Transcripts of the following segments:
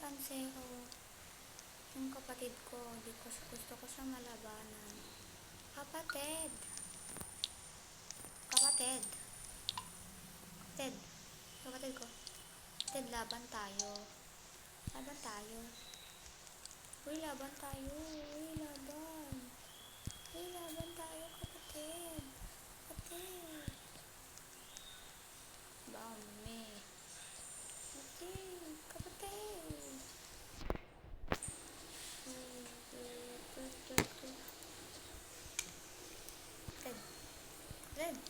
Chanseo, yung kapatid ko, gusto ko siya malabanan. Kapatid! Kapatid! Kapatid! Kapatid ko. Kapatid, laban tayo. Laban tayo. Uy, laban tayo. Uy, laban. Uy, laban tayo, kapatid. Kapatid. Dami. Kapatid. Kapatid. Kapatid. Kapatid.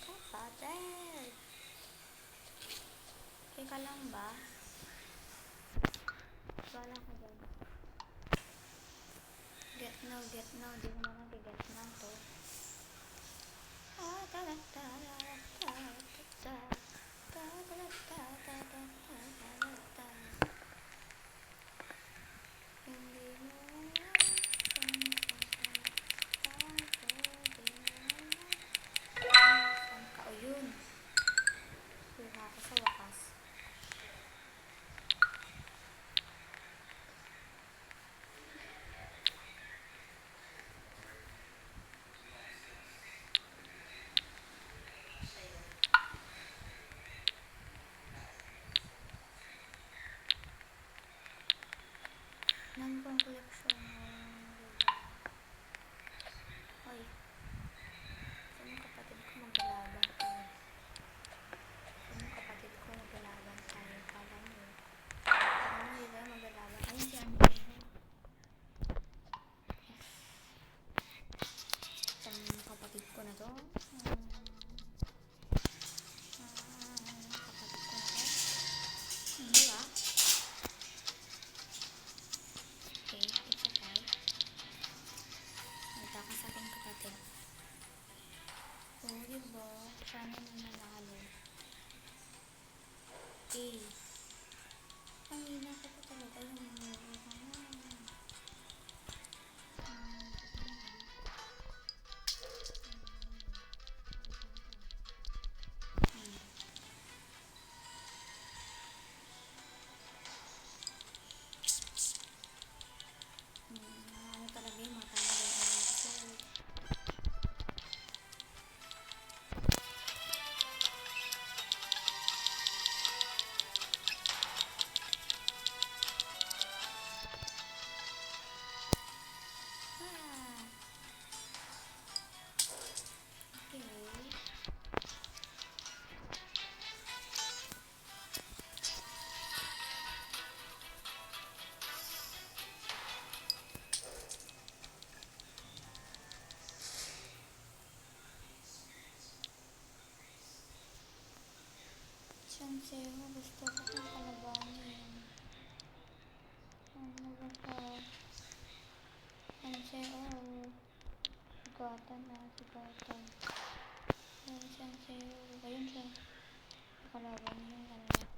Kapatid. Ika lang ba? Wala ka dyan. Get now. Di mo naman get now to. Kuha ko sa wakas. Nandun collection mo. Hoy. Saan yung kapatid ko maglalaban tayo? Kala mo. Hindi tayo maglalaban. Ayun si Angelo. Saan yung kapatid ko na to? Hindi ba? Okay, it's okay. Nagtaka sa aking kapatid. Oo, diba? Sana na nanalo. Ang ina ko pa talaga yung nangyari ka na. Ano talaga yung mata na yung episode. Chanseo, gusto ko kong kalabanin. Ano ba ka? Chanseo. Sigatan na, sigatan. Ayun, Chanseo. Ayun siya. Kalaban yung kanila.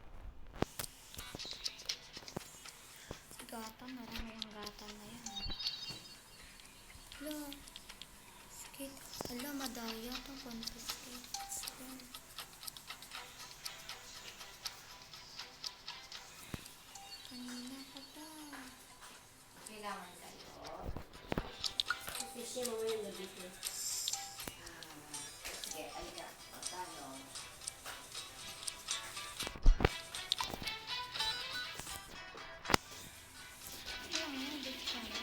Sigatan na lang yung gatan na yan. Hala. Skate. Hala, madaya itong confiscate. Kanina ka pa. Kailangan sa'yo. Kasi mo yung gabi ko. Sige, alika. Magkano? Ayan nga, dito ka na.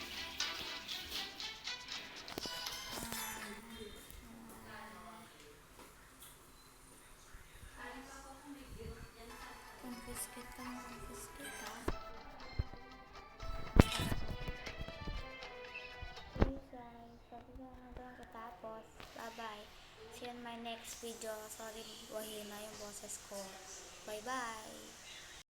Confiscate ka ng confiscate, ha? Please guys, sabi ko na doon katapos. Bye-bye. See you in my next video. Sorry, wahina yung boses ko. Bye-bye.